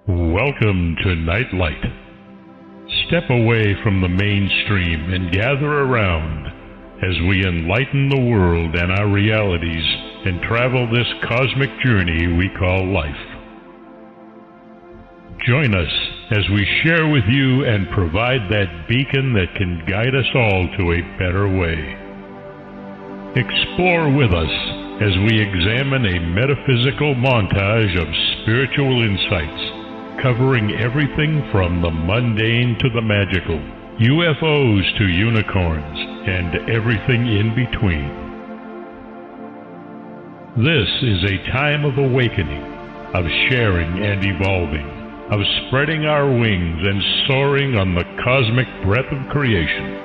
Welcome to Nightlight. Step away from the mainstream and gather around as we enlighten the world and our realities and travel this cosmic journey we call life. Join us as we share with you and provide that beacon that can guide us all to a better way. Explore with us as we examine a metaphysical montage of spiritual insights covering everything from the mundane to the magical, UFOs to unicorns, and everything in between. This is a time of awakening, of sharing and evolving, of spreading our wings and soaring on the cosmic breath of creation.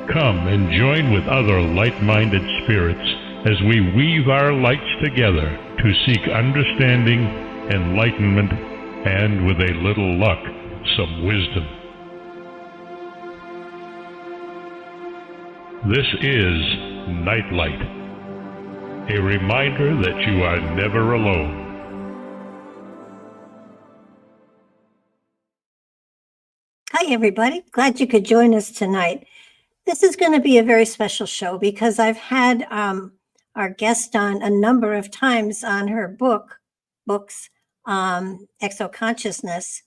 Come and join with other light-minded spirits as we weave our lights together to seek understanding, enlightenment, and with a little luck, some wisdom. This is Nightlight, a reminder that you are never alone. Hi, everybody. Glad you could join us tonight. This is going to be a very special show because I've had our guest on a number of times on her books, Exoconsciousness,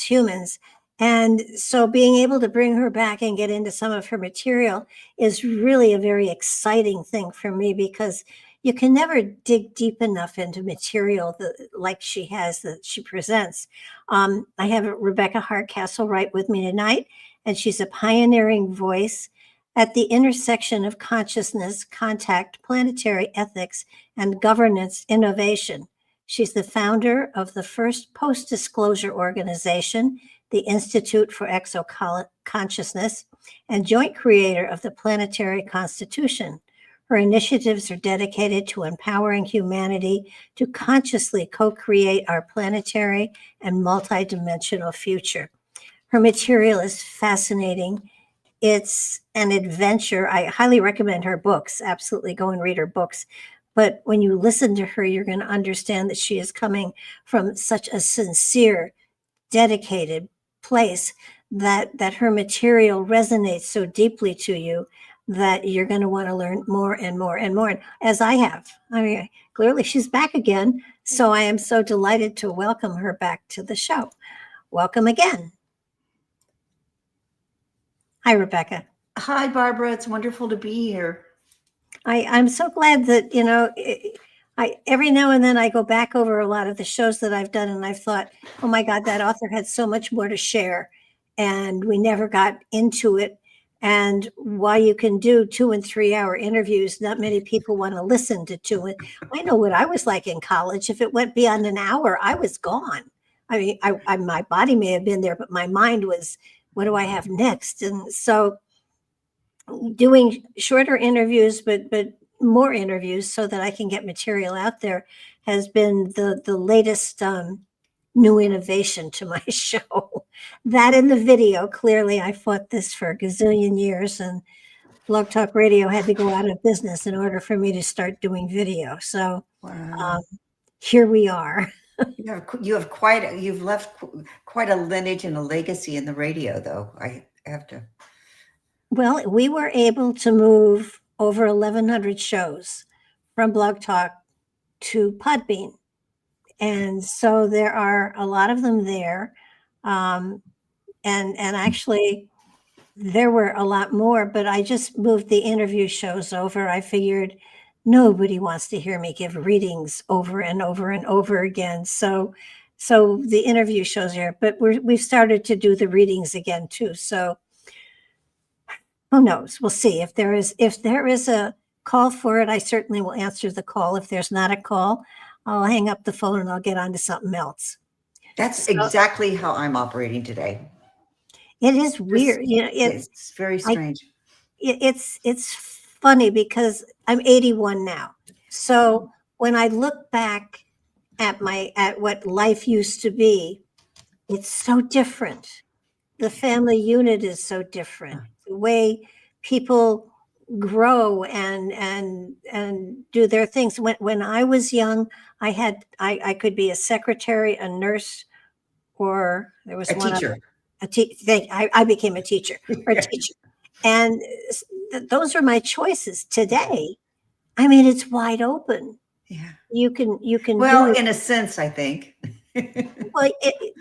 Humans. And so being able to bring her back and get into some of her material is really a very exciting thing for me because you can never dig deep enough into material like she has, that she presents. I have Rebecca Hardcastle right with me tonight, and she's a pioneering voice at the intersection of consciousness, contact, planetary ethics, and governance innovation. She's the founder of the first post-disclosure organization, the Institute for Exoconsciousness, and joint creator of the Planetary Constitution. Her initiatives are dedicated to empowering humanity to consciously co-create our planetary and multidimensional future. Her material is fascinating. It's an adventure. I highly recommend her books. Absolutely go and read her books. But when you listen to her, you're going to understand that she is coming from such a sincere, dedicated place that her material resonates so deeply to you that you're going to want to learn more and more and more, as I have. I mean, clearly she's back again. So I am so delighted to welcome her back to the show. Welcome again. Hi, Rebecca. Hi, Barbara. It's wonderful to be here. I'm so glad that, I every now and then I go back over a lot of the shows that I've done and I've thought, oh my God, that author had so much more to share and we never got into it. And while you can do 2 and 3 hour interviews, not many people want to listen to 2. I know what I was like in college. If it went beyond an hour, I was gone. I mean, my body may have been there, but my mind was, what do I have next? And so doing shorter interviews, but more interviews so that I can get material out there has been the latest new innovation to my show. That in the video, clearly I fought this for a gazillion years and Blog Talk Radio had to go out of business in order for me to start doing video. So Wow. Here we are. You've left quite a lineage and a legacy in the radio, though. I have to. Well, we were able to move over 1,100 shows from Blog Talk to Podbean. And so there are a lot of them there. And actually, there were a lot more, but I just moved the interview shows over. I figured nobody wants to hear me give readings over and over and over again. So the interview shows here, but we've started to do the readings again too. So who knows? We'll see. If there is a call for it, I certainly will answer the call. If there's not a call, I'll hang up the phone and I'll get on to something else. That's exactly how I'm operating today. It is weird. It's very strange. It's funny because I'm 81 now. So when I look back at what life used to be, it's so different. The family unit is so different. The way people grow and do their things. When I was young, I could be a secretary, a nurse, or there was A one other. teacher. I became a teacher or a teacher, and those are my choices. Today, I mean, it's wide open. Yeah. You can Well, do in a sense, I think. well.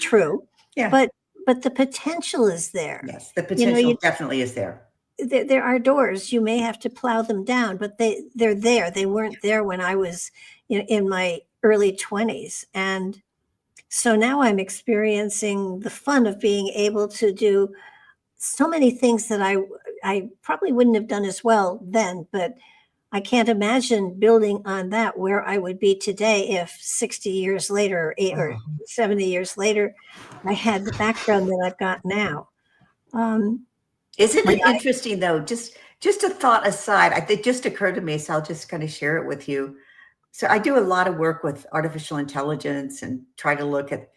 True, Yeah. but the potential is there. Yes, the potential definitely is there. There are doors. You may have to plow them down, but they're there. They weren't there when I was in my early 20s, and so now I'm experiencing the fun of being able to do so many things that I probably wouldn't have done as well then, but I can't imagine building on that where I would be today if 60 years later or 70 years later I had the background that I've got now. Isn't it interesting though? Just a thought aside, it just occurred to me, so I'll just kind of share it with you. So I do a lot of work with artificial intelligence and try to look at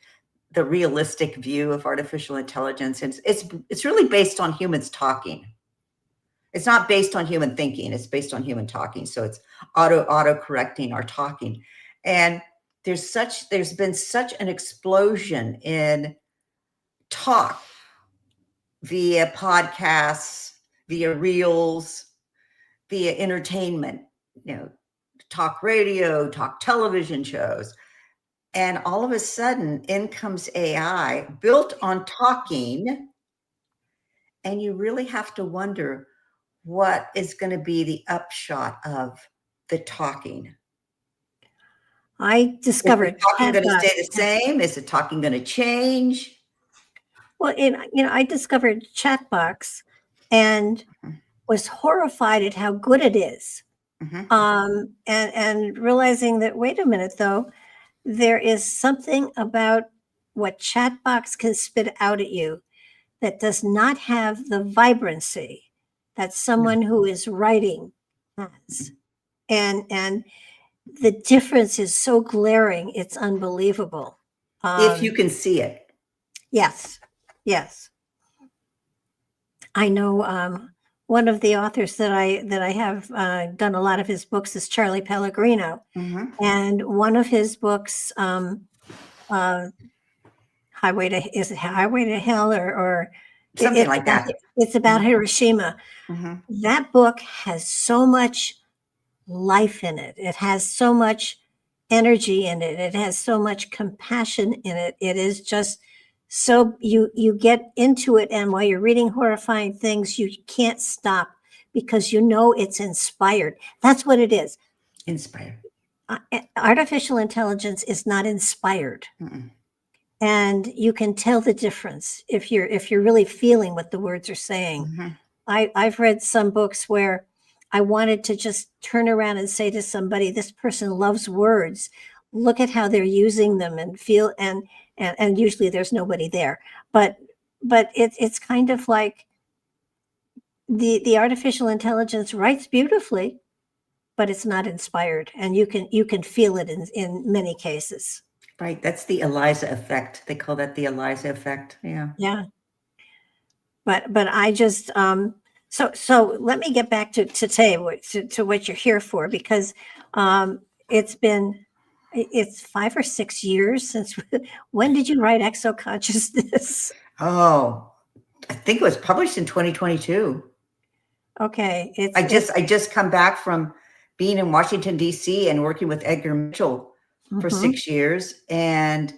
the realistic view of artificial intelligence. And it's really based on humans talking. It's not based on human thinking. It's based on human talking. So it's auto correcting our talking. And there's been such an explosion in talk via podcasts, via reels, via entertainment, talk radio, talk television shows. And all of a sudden, in comes AI built on talking. And you really have to wonder what is going to be the upshot of the talking. I discovered is the talking going to stay the same? Is the talking going to change? Well, I discovered Chatbox and was horrified at how good it is. And realizing that, wait a minute, though, there is something about what Chatbox can spit out at you that does not have the vibrancy that someone who is writing has. And the difference is so glaring, it's unbelievable. If you can see it. Yes. I know one of the authors that I have done a lot of his books is Charlie Pellegrino. And one of his books, Highway to Hell or something like that. It's about Hiroshima. That book has so much life in it. It has so much energy in it. It has so much compassion in it. It is just so you get into it, and while you're reading horrifying things, you can't stop because it's inspired. That's what it is. Inspired. Artificial intelligence is not inspired. And you can tell the difference if you're really feeling what the words are saying. I've read some books where I wanted to just turn around and say to somebody, this person loves words. Look at how they're using them and feel, and usually there's nobody there. But it's kind of like the artificial intelligence writes beautifully, but it's not inspired. And you can feel it in many cases. Right. That's the Eliza effect. They call that the Eliza effect. Yeah. Yeah. But I just so let me get back to today, to what you're here for, because it's 5 or 6 years since. When did you write Exoconsciousness? Oh, I think it was published in 2022. Okay. I just come back from being in Washington, D.C. and working with Edgar Mitchell for 6 years. And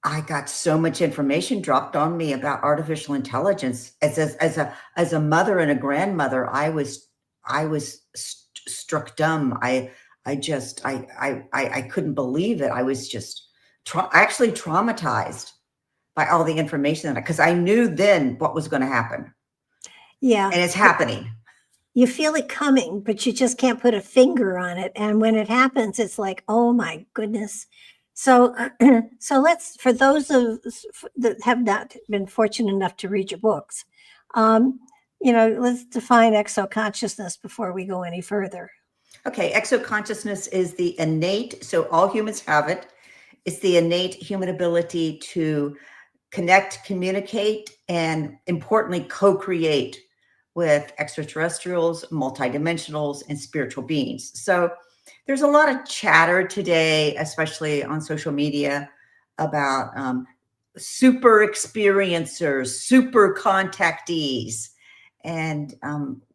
I got so much information dropped on me about artificial intelligence. As a mother and a grandmother, I was struck dumb. I couldn't believe it. I was just actually traumatized by all the information, because I knew then what was going to happen. Yeah. And it's happening. You feel it coming, but you just can't put a finger on it. And when it happens, it's like, oh my goodness. So let's, for those of us that have not been fortunate enough to read your books, let's define exoconsciousness before we go any further. Okay. Exoconsciousness is the innate, so all humans have it. It's the innate human ability to connect, communicate, and importantly, co-create with extraterrestrials, multidimensionals, and spiritual beings. So there's a lot of chatter today, especially on social media, about super experiencers, super contactees. And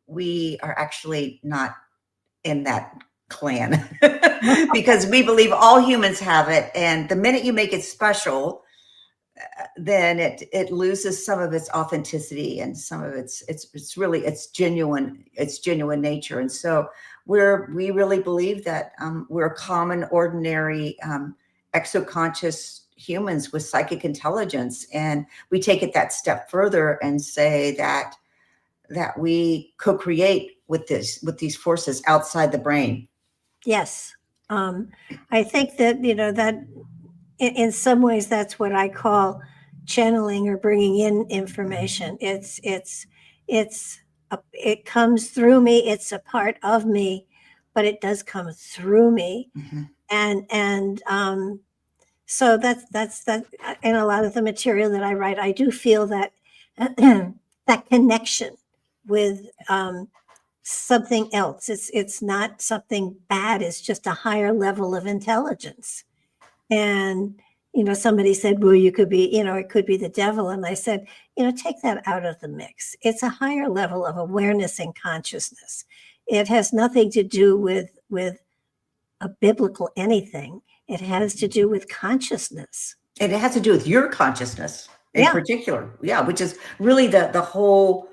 we are actually not in that clan because we believe all humans have it. And the minute you make it special, then it loses some of its authenticity and some of its genuine nature. And so we really believe that we're common, ordinary, exoconscious humans with psychic intelligence, and we take it that step further and say that we co-create with these forces outside the brain. Yes, I think that that in some ways that's what I call channeling or bringing in information. It comes through me. It's a part of me, but it does come through me, and so that's that. In a lot of the material that I write, I do feel that that connection with something else. It's not something bad. It's just a higher level of intelligence. And somebody said, well, you could be, it could be the devil. And I said, take that out of the mix. It's a higher level of awareness and consciousness. It has nothing to do with a biblical anything. It has to do with consciousness. And it has to do with your consciousness in particular. Yeah, which is really the whole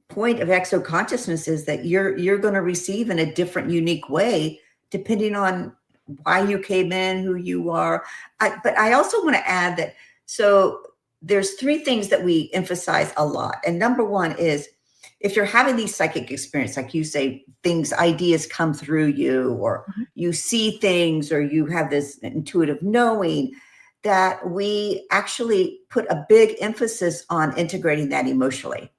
point of exoconsciousness, is that you're going to receive in a different, unique way, depending on why you came in, who you are. But I also want to add that, so there's three things that we emphasize a lot. And number one is, if you're having these psychic experiences, like you say, ideas come through you, or you see things, or you have this intuitive knowing, that we actually put a big emphasis on integrating that emotionally.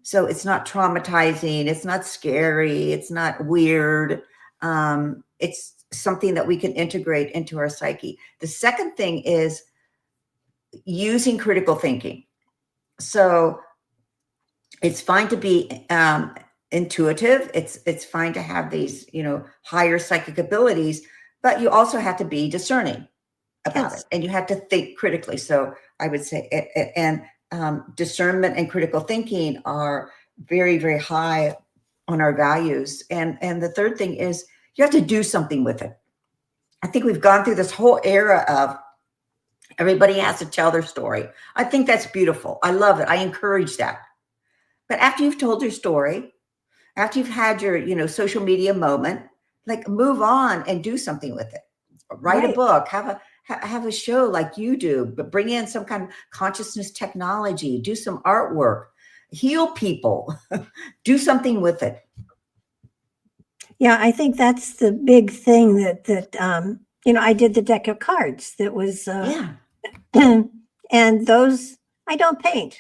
So it's not traumatizing, it's not scary, it's not weird. It's something that we can integrate into our psyche. The second thing is using critical thinking. So it's fine to be intuitive. It's fine to have these, higher psychic abilities, but you also have to be discerning about it, and you have to think critically. So I would say, and discernment and critical thinking are very, very high on our values. And the third thing is, you have to do something with it. I think we've gone through this whole era of everybody has to tell their story. I think that's beautiful. I love it. I encourage that. But after you've told your story, after you've had your, social media moment, like, move on and do something with it. Write a book, have a show like you do, but bring in some kind of consciousness technology, do some artwork, heal people, do something with it. Yeah, I think that's the big thing that I did the deck of cards that was, and those, I don't paint,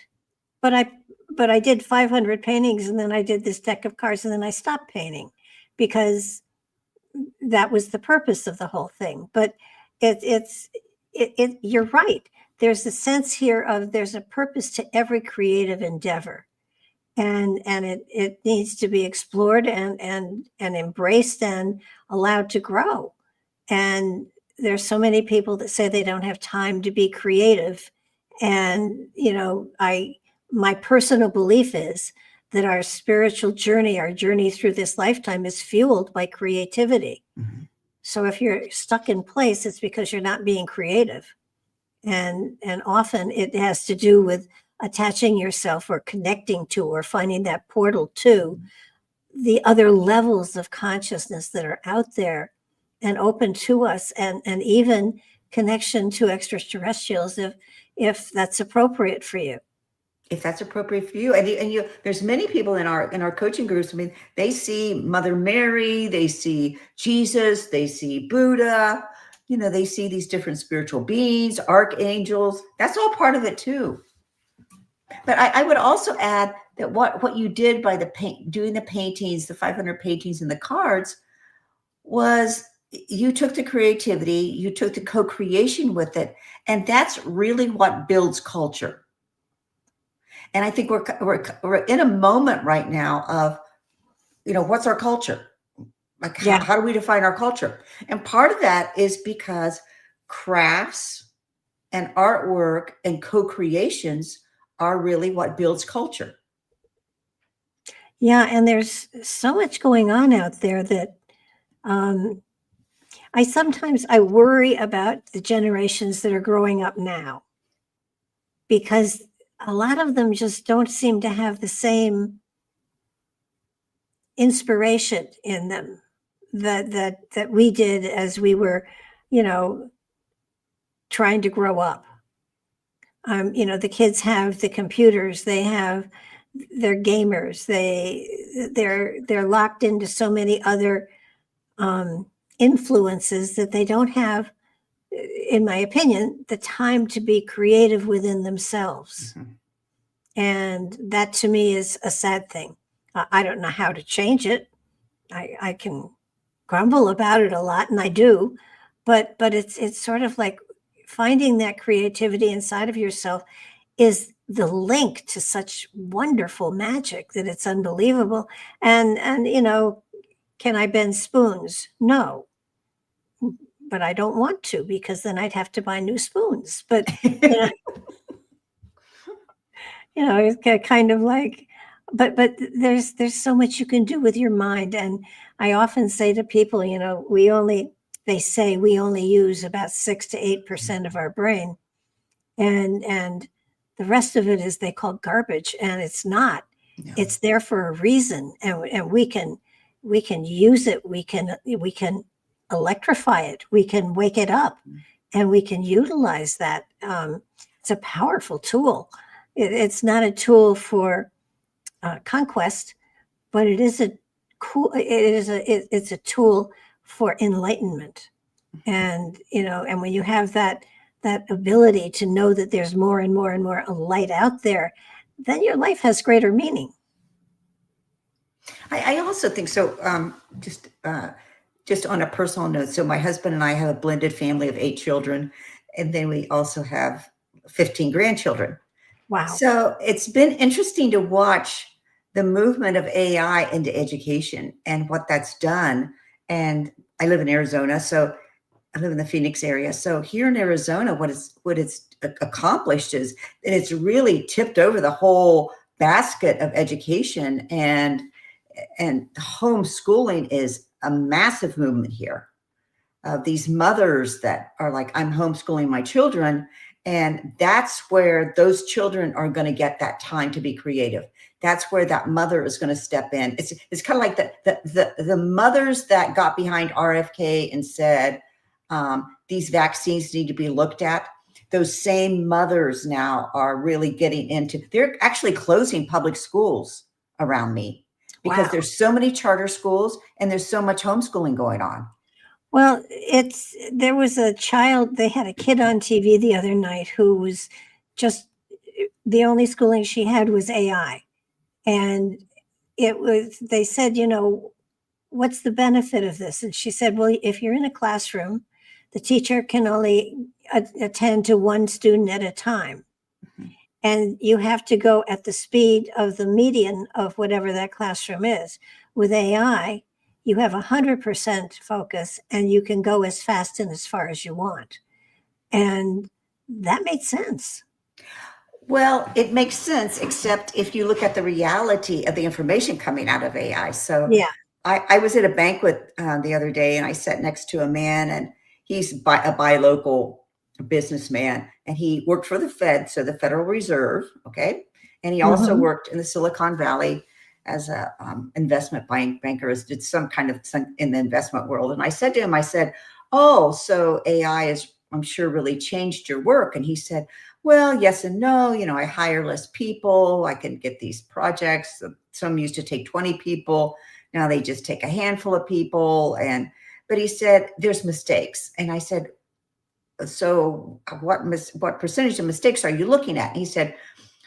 but I did 500 paintings, and then I did this deck of cards, and then I stopped painting because that was the purpose of the whole thing. But you're right. There's a sense here of there's a purpose to every creative endeavor. And it needs to be explored and embraced and allowed to grow. And there's so many people that say they don't have time to be creative. And, my personal belief is that our spiritual journey, our journey through this lifetime, is fueled by creativity. Mm-hmm. So if you're stuck in place, it's because you're not being creative. And often it has to do with attaching yourself or connecting to or finding that portal to the other levels of consciousness that are out there and open to us, and even connection to extraterrestrials if that's appropriate for you. If that's appropriate for you. And you, there's many people in our coaching groups. I mean, they see Mother Mary, they see Jesus, they see Buddha, they see these different spiritual beings, archangels. That's all part of it too. But I would also add that what you did by doing the paintings, the 500 paintings and the cards, was you took the creativity, you took the co-creation with it. And that's really what builds culture. And I think we're in a moment right now of, what's our culture? Like, how do we define our culture? And part of that is because crafts and artwork and co-creations are really what builds culture. Yeah, and there's so much going on out there that I worry about the generations that are growing up now, because a lot of them just don't seem to have the same inspiration in them that we did as we were, trying to grow up. The kids have the computers, they're gamers, they're locked into so many other influences that they don't have, in my opinion, the time to be creative within themselves. Mm-hmm. And that to me is a sad thing. I don't know how to change it. I can grumble about it a lot, and I do, but it's sort of like finding that creativity inside of yourself is the link to such wonderful magic that it's unbelievable. And can I bend spoons? No, but I don't want to, because then I'd have to buy new spoons. But it's kind of like, but there's so much you can do with your mind. And I often say to people, they say we only use about 6 to 8% of our brain, and the rest of it is they call garbage, and it's not. No. It's there for a reason, and we can use it. We can electrify it. We can wake it up, and we can utilize that. It's a powerful tool. It's not a tool for conquest, but it's a tool for enlightenment. And and when you have that ability to know that there's more and more and more light out there, then your life has greater meaning. I also think so. Just on a personal note, so my husband and I have a blended family of 8 children, and then we also have 15 grandchildren. Wow. So it's been interesting to watch the movement of AI into education and what that's done. And I live in Arizona, so I live in the Phoenix area. So here in Arizona, what it's accomplished is that it's really tipped over the whole basket of education, and homeschooling is a massive movement here. These mothers that are like, I'm homeschooling my children, and that's where those children are going to get that time to be creative. That's where that mother is going to step in. It's kind of like the mothers that got behind RFK and said, these vaccines need to be looked at. Those same mothers now are really getting into, they're actually closing public schools around me because there's so many charter schools and there's so much homeschooling going on. Well, there was a child, they had a kid on TV the other night who was just, the only schooling she had was AI. And they said, what's the benefit of this? And she said, well, if you're in a classroom, the teacher can only attend to one student at a time. Mm-hmm. And you have to go at the speed of the median of whatever that classroom is. With AI, you have 100% focus, and you can go as fast and as far as you want. And that made sense. Well, it makes sense, except if you look at the reality of the information coming out of AI. So yeah, I was at a banquet the other day, and I sat next to a man, and he's a buy local businessman, and he worked for the Fed, so the Federal Reserve, okay? And he also worked in the Silicon Valley as a investment banker, did some in the investment world. And I said to him, oh, so AI has, I'm sure, really changed your work. And he said, well, yes and no. I hire less people. I can get these projects. Some used to take 20 people. Now they just take a handful of people. But he said, there's mistakes. And I said, so what percentage of mistakes are you looking at? And he said,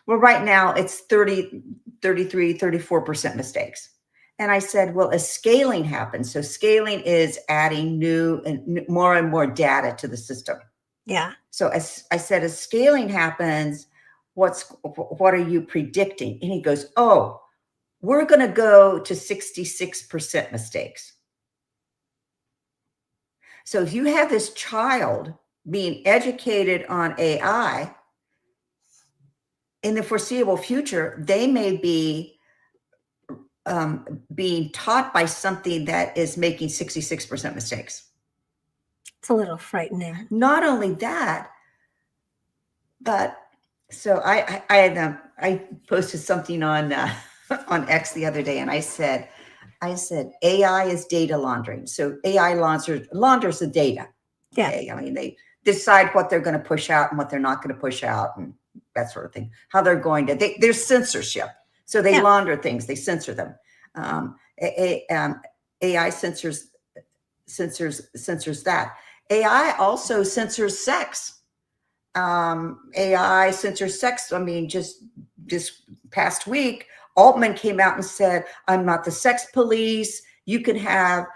well, right now it's 30, 33, 34% mistakes. And I said, well, as scaling happens, so scaling is adding new and more data to the system. Yeah. So as I said, as scaling happens, what are you predicting? And he goes, oh, we're going to go to 66% mistakes. So if you have this child being educated on AI, in the foreseeable future, they may be being taught by something that is making 66% mistakes. It's a little frightening. Not only that, but so I posted something on on X the other day, and I said AI is data laundering. So AI launders the data. Yeah. Okay? I mean, they decide what they're going to push out and what they're not going to push out, and that sort of thing. How they're going to there's censorship. So they launder things, they censor them. AI censors that. AI also censors sex. AI censors sex. I mean, just this past week, Altman came out and said, I'm not the sex police. You can have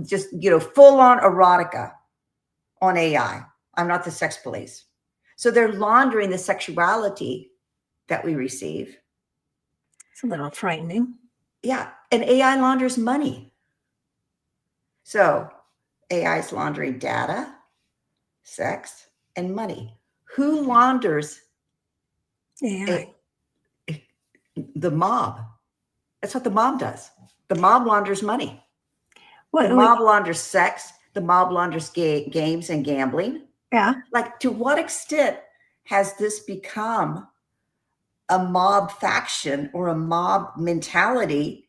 just, full on erotica on AI. I'm not the sex police. So they're laundering the sexuality that we receive. It's a little frightening. Yeah. And AI launders money. So AI is laundering data, sex, and money. Who launders AI? The mob. That's what the mob does. The mob launders money. What, the mob launders sex. The mob launders games and gambling. Yeah. Like, to what extent has this become a mob faction or a mob mentality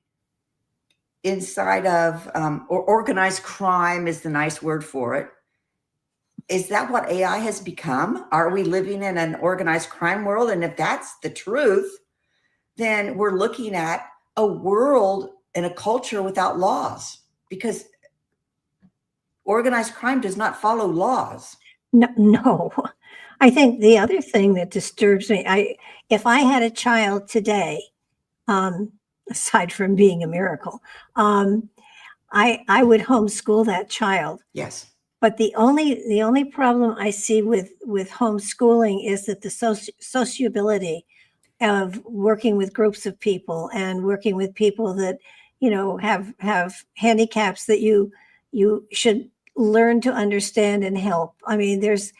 inside of, or organized crime is the nice word for it? Is that what AI has become? Are we living in an organized crime world? And if that's the truth, then we're looking at a world and a culture without laws, because organized crime does not follow laws. No. I think the other thing that disturbs me, if I had a child today, aside from being a miracle, I would homeschool that child. Yes. But the only problem I see with homeschooling is that the sociability of working with groups of people and working with people that have handicaps that you should learn to understand and help. I mean, there's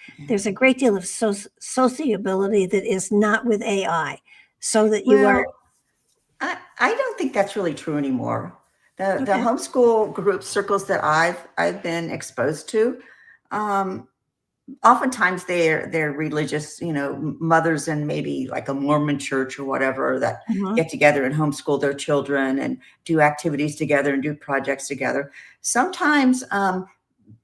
a great deal of sociability that is not with AI, so that you are. I don't think that's really true anymore. The homeschool group circles that I've been exposed to, oftentimes they're religious, mothers and maybe like a Mormon church or whatever that get together and homeschool their children and do activities together and do projects together. Sometimes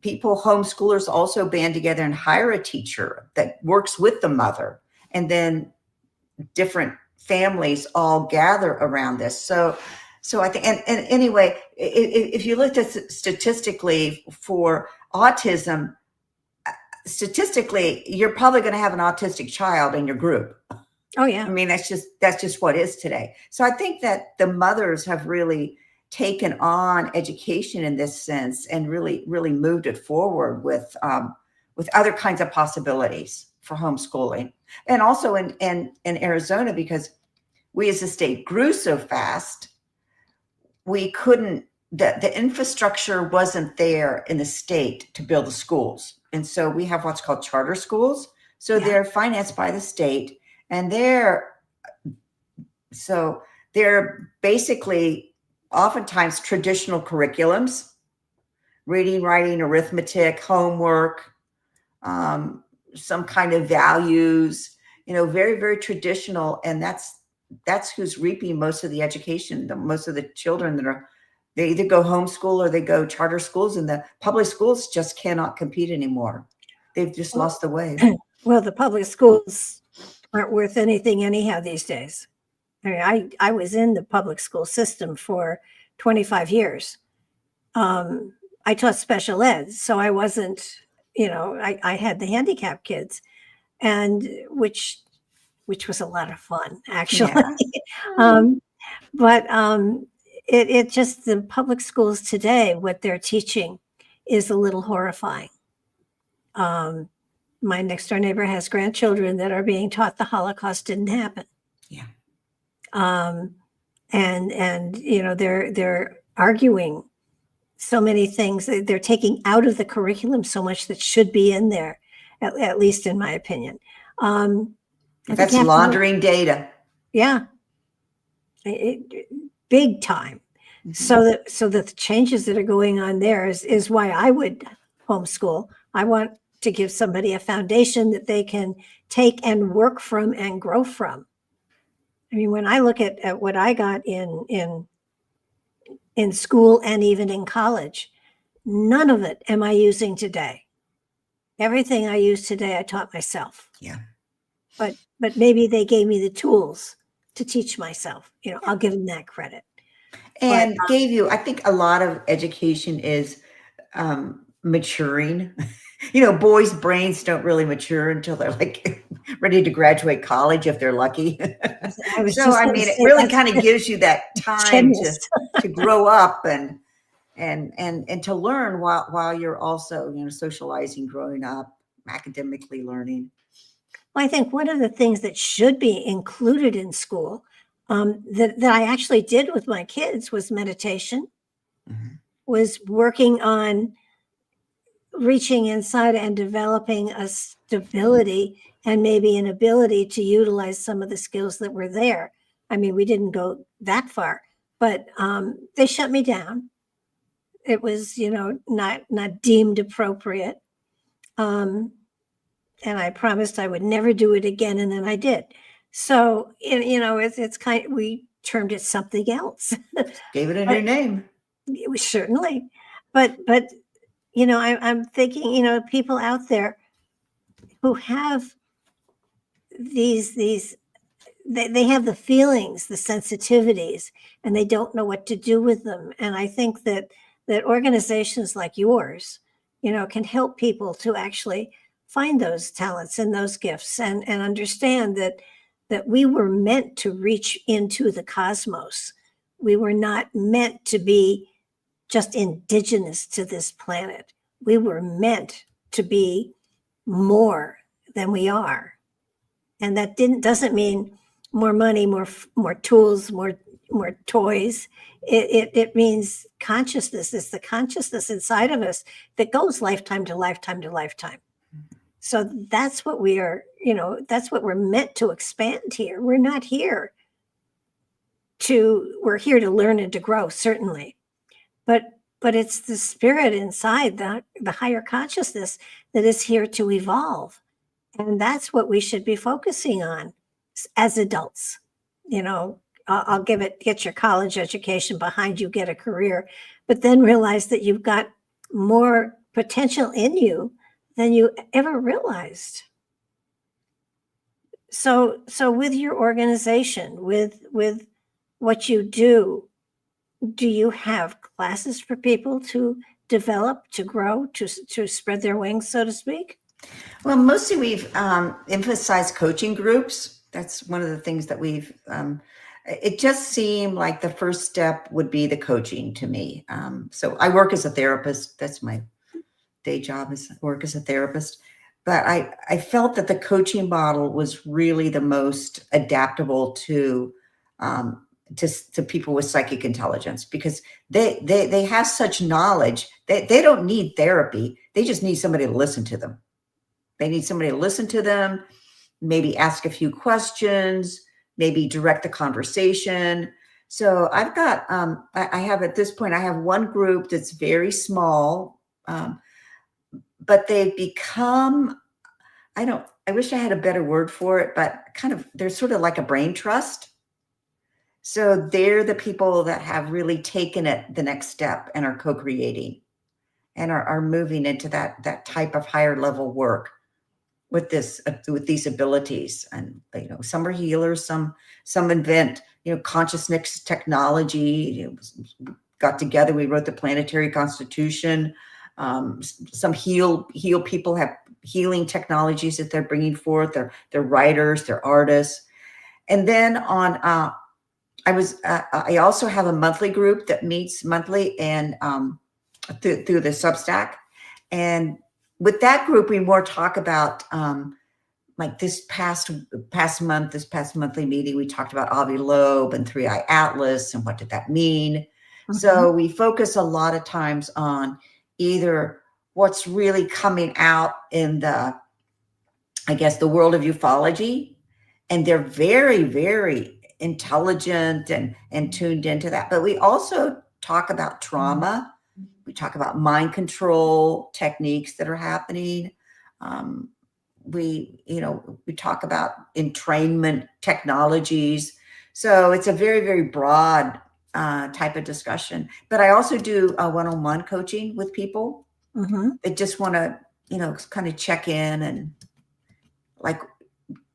homeschoolers also band together and hire a teacher that works with the mother, and then different families all gather around this. So I think, and anyway, if you looked at statistically for autism, statistically, you're probably going to have an autistic child in your group. Oh yeah. I mean, that's just what is today. So I think that the mothers have really taken on education in this sense and really moved it forward with other kinds of possibilities for homeschooling. And also in Arizona, because we as a state grew so fast, we couldn't, the infrastructure wasn't there in the state to build the schools. And so we have what's called charter schools. So they're financed by the state, and they're basically oftentimes traditional curriculums, reading, writing, arithmetic, homework, some kind of values, very, very traditional. And that's who's reaping most of the education. Most of the children they either go homeschool or they go charter schools, and the public schools just cannot compete anymore. They've just lost the way. Well, the public schools aren't worth anything anyhow these days. I mean, I was in the public school system for 25 years. I taught special ed, so I wasn't, I had the handicapped kids, and which was a lot of fun, actually. Yeah. But it just, the public schools today, what they're teaching is a little horrifying. my next door neighbor has grandchildren that are being taught the Holocaust didn't happen. Yeah. And you know, they're arguing so many things. They're taking out of the curriculum so much that should be in there, at least in my opinion. That's laundering data. Yeah. Big time. Mm-hmm. So that the changes that are going on there is why I would homeschool. I want to give somebody a foundation that they can take and work from and grow from. I mean, when I look at what I got in school and even in college, none of it am I using today. Everything I use today, I taught myself. Yeah. But maybe they gave me the tools to teach myself. You know, I'll give them that credit. And gave you, I think a lot of education is maturing. You know, boys' brains don't really mature until they're like ready to graduate college if they're lucky. So, I mean, it really kind of gives you that time to grow up and to learn while you're also, you know, socializing, growing up, academically learning. Well, I think one of the things that should be included in school that I actually did with my kids was meditation, was working on reaching inside and developing a stability and maybe an ability to utilize some of the skills that were there. I mean, we didn't go that far, but they shut me down. It was, you know, not deemed appropriate. And I promised I would never do it again. And then I did. So, you know, it's kind of, we termed it something else. Gave it a new name. It was certainly, but, you know, I'm thinking, you know, people out there who have they have the feelings, the sensitivities, and they don't know what to do with them. And I think that organizations like yours, you know, can help people to actually find those talents and those gifts and understand that we were meant to reach into the cosmos. We were not meant to be just indigenous to this planet. We were meant to be more than we are. And that doesn't mean more money, more tools, more toys. It means consciousness. It's the consciousness inside of us that goes lifetime to lifetime to lifetime. So that's what we are, you know, that's what we're meant to expand here. We're not here we're here to learn and to grow, certainly. But it's the spirit inside, the higher consciousness that is here to evolve. And that's what we should be focusing on as adults. You know, I'll get your college education behind you, get a career, but then realize that you've got more potential in you than you ever realized. So with your organization, with what you do you have classes for people to develop, to grow, to spread their wings, so to speak? Well, mostly we've emphasized coaching groups. That's one of the things that we've, it just seemed like the first step would be the coaching to me. So I work as a therapist. That's my day job, is work as a therapist. But I felt that the coaching model was really the most adaptable to people with psychic intelligence, because they have such knowledge. They don't need therapy. They just need somebody to listen to them. They need somebody to listen to them, maybe ask a few questions, maybe direct the conversation. So I've got, I have at this point, I have one group that's very small, but they've become, I wish I had a better word for it, but they're sort of like a brain trust. So they're the people that have really taken it the next step and are co-creating and are moving into that type of higher level work with these abilities. And, you know, some are healers, some invent, you know, consciousness technology. You know, got together, we wrote the Planetary Constitution. Some heal people have healing technologies that they're bringing forth. They're writers, they're artists. And then on, I also have a monthly group that meets monthly and through the Substack, and with that group, we more talk about like this past monthly meeting, we talked about Avi Loeb and Three Eye Atlas and what did that mean. Mm-hmm. So we focus a lot of times on either what's really coming out in the, I guess, the world of ufology, and they're very, very intelligent and tuned into that. But we also talk about trauma. We talk about mind control techniques that are happening. We talk about entrainment technologies. So it's a very, very broad type of discussion. But I also do one-on-one coaching with people that just want to, kind of check in and like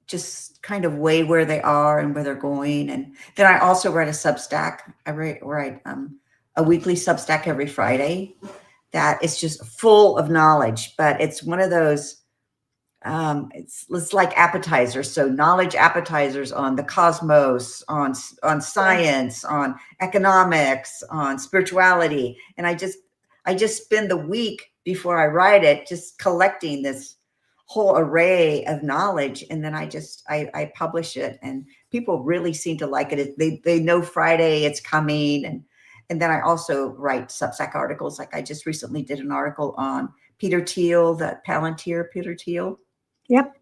just kind of weigh where they are and where they're going. And then I also write a Substack. I write a weekly Substack every Friday that is just full of knowledge, but it's one of those, it's like appetizers. So knowledge appetizers on the cosmos, on science, on economics, on spirituality. And I just spend the week before I write it, just collecting this whole array of knowledge. And then I publish it, and people really seem to like it. They know Friday it's coming. And then I also write Substack articles. Like I just recently did an article on Peter Thiel, that Palantir Peter Thiel. Yep.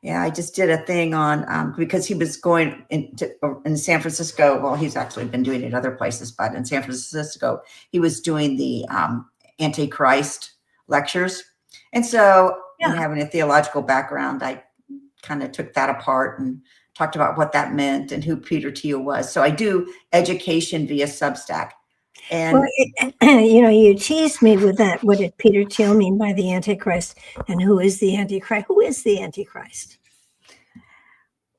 Yeah, I just did a thing on, because he was going in San Francisco. Well, he's actually been doing it in other places, but in San Francisco, he was doing the Antichrist lectures. And so and having a theological background, I kind of took that apart and talked about what that meant and who Peter Thiel was. So I do education via Substack. And you teased me with that. What did Peter Thiel mean by the Antichrist, and who is the Antichrist? Who is the Antichrist?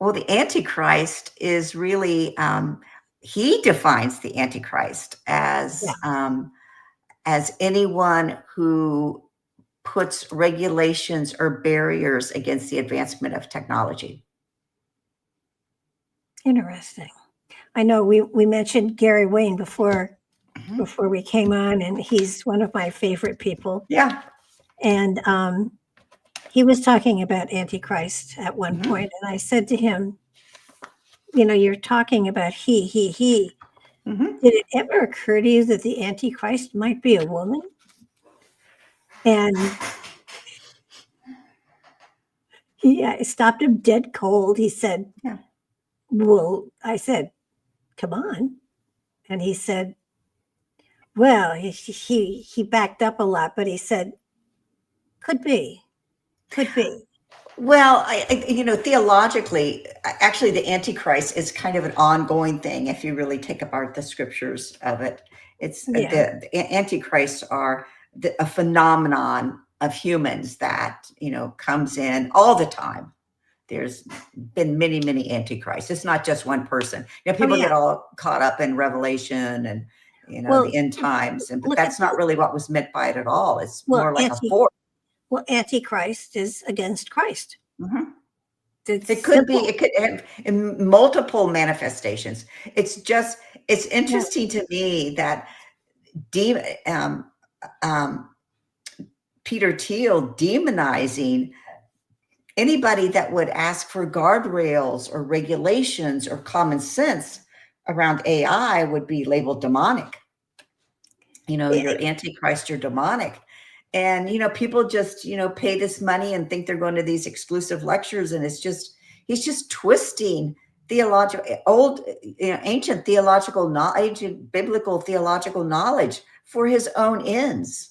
Well, the Antichrist is really, he defines the Antichrist as anyone who puts regulations or barriers against the advancement of technology. Interesting. I know we mentioned Gary Wayne before we came on, and he's one of my favorite people. Yeah. And he was talking about Antichrist at one point, and I said to him, you're talking about he. Did it ever occur to you that the Antichrist might be a woman? And he stopped him dead cold. He said, well, I said, come on. And he said, well, he backed up a lot, but he said, could be. Well, theologically, actually, the Antichrist is kind of an ongoing thing. If you really take apart the scriptures of it, it's the Antichrists are a phenomenon of humans that, comes in all the time. There's been many, many Antichrists. It's not just one person. People get all caught up in Revelation and, the end times. But that's not really what was meant by it at all. It's more like a force. Well, Antichrist is against Christ. It could be. It could have in multiple manifestations. It's interesting to me that Peter Thiel demonizing anybody that would ask for guardrails or regulations or common sense around AI would be labeled demonic. You're Antichrist, you're demonic. And, people just, pay this money and think they're going to these exclusive lectures. And he's just twisting ancient theological knowledge, ancient biblical theological knowledge for his own ends.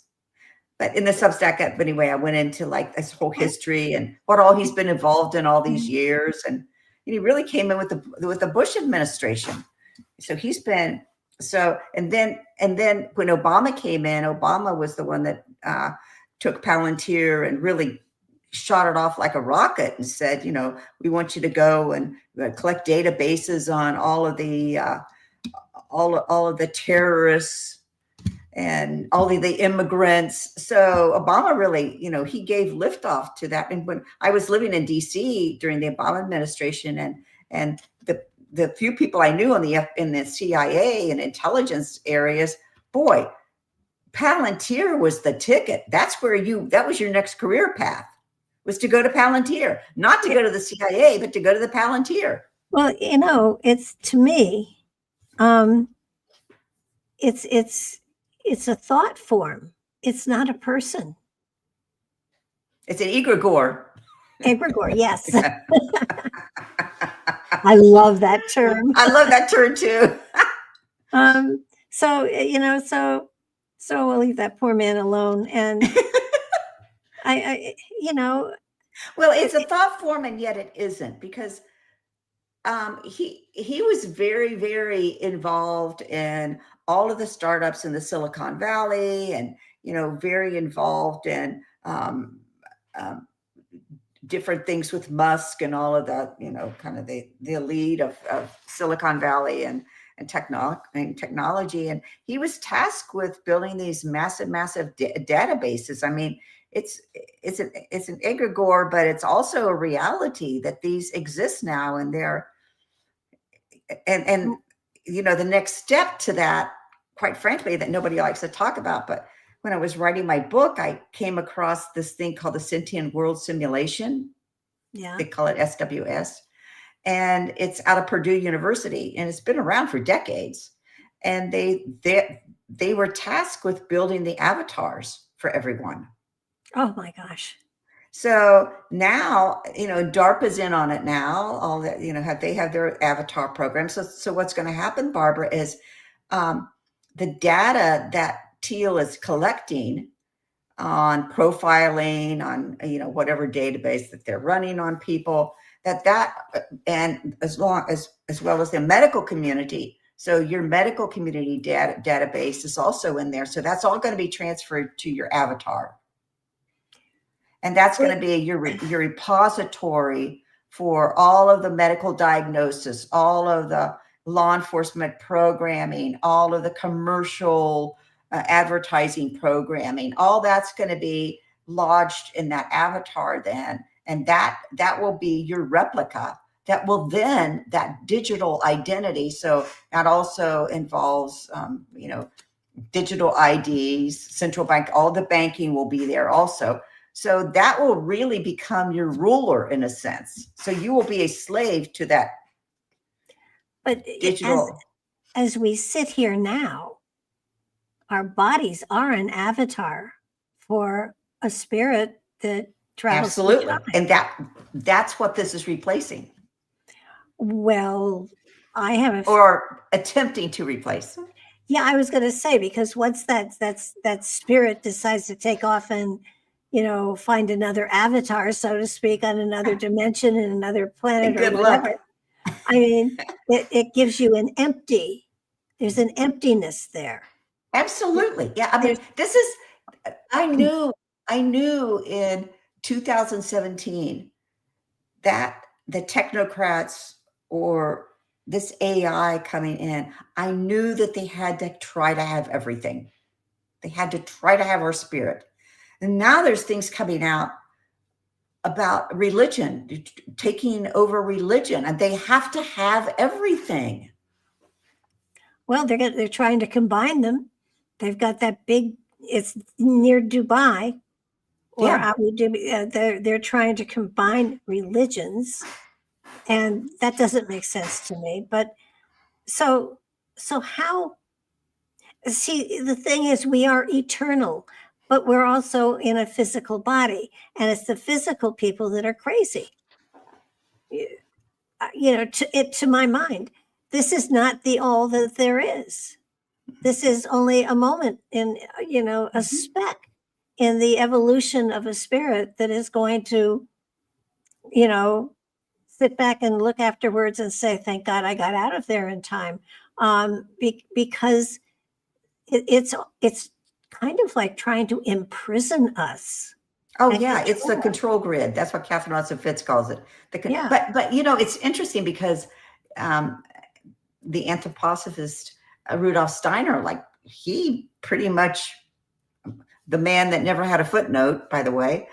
But in the Substack, anyway, I went into like this whole history and what all he's been involved in all these years. And he really came in with the Bush administration. So he's been, and then when Obama came in, Obama was the one that took Palantir and really shot it off like a rocket and said, we want you to go and collect databases on all of the terrorists and all of the immigrants. So Obama really, he gave liftoff to that. And when I was living in DC during the Obama administration, and the few people I knew in the CIA and intelligence areas, boy, Palantir was the ticket. That was your next career path, was to go to Palantir, not to go to the CIA, but to go to the Palantir. Well, it's, to me, it's a thought form. It's not a person. It's an egregore. Egregore, yes. I love that term. I love that term too. So we'll leave that poor man alone. And well, it's a thought form, and yet it isn't, because he was very, very involved in all of the startups in the Silicon Valley, and very involved in different things with Musk and all of that, kind of the elite of Silicon Valley and technology. And he was tasked with building these massive databases. I mean, it's an egregore, but it's also a reality that these exist now, and the next step to that, quite frankly, that nobody likes to talk about, but when I was writing my book, I came across this thing called the Sentient World Simulation. Yeah. They call it SWS. And it's out of Purdue University, and it's been around for decades. And they were tasked with building the avatars for everyone. Oh my gosh. So now, DARPA's in on it now. All that, they have their avatar program. So what's going to happen, Barbara, is the data that Teal is collecting on profiling, on whatever database that they're running on people, and as well as the medical community. So your medical community database is also in there. So that's all going to be transferred to your avatar. And that's going to be your repository for all of the medical diagnosis, all of the law enforcement programming, all of the commercial advertising programming. All that's going to be lodged in that avatar then. And that will be your replica. That will then, that digital identity. So that also involves, digital IDs, central bank, all the banking will be there also. So that will really become your ruler in a sense. So you will be a slave to that. But digital. As we sit here now, our bodies are an avatar for a spirit that travels. Absolutely. And that's what this is replacing. Well, I have or attempting to replace. Yeah, I was going to say, because once that spirit decides to take off and find another avatar, so to speak, on another dimension in another planet or whatever. Luck. I mean, it gives you there's an emptiness there. Absolutely. Yeah. I mean, this is, I knew in 2017 that the technocrats or this AI coming in, I knew that they had to try to have everything. They had to try to have our spirit. And now there's things coming out about religion, taking over religion, and they have to have everything. Well, they're trying to combine them. They've got that big, it's near Dubai, or Abu Dhabi. They're trying to combine religions, and that doesn't make sense to me. But so how? See, the thing is, we are eternal, but we're also in a physical body, and it's the physical people that are crazy. To my mind, this is not the all that there is. This is only a moment in, a speck in the evolution of a spirit that is going to, sit back and look afterwards and say, thank God I got out of there in time. Because it's kind of like trying to imprison us. Oh yeah, it's the control grid. That's what Catherine Watson Fitz calls it. But it's interesting because the anthroposophist Rudolf Steiner, he pretty much, the man that never had a footnote, by the way,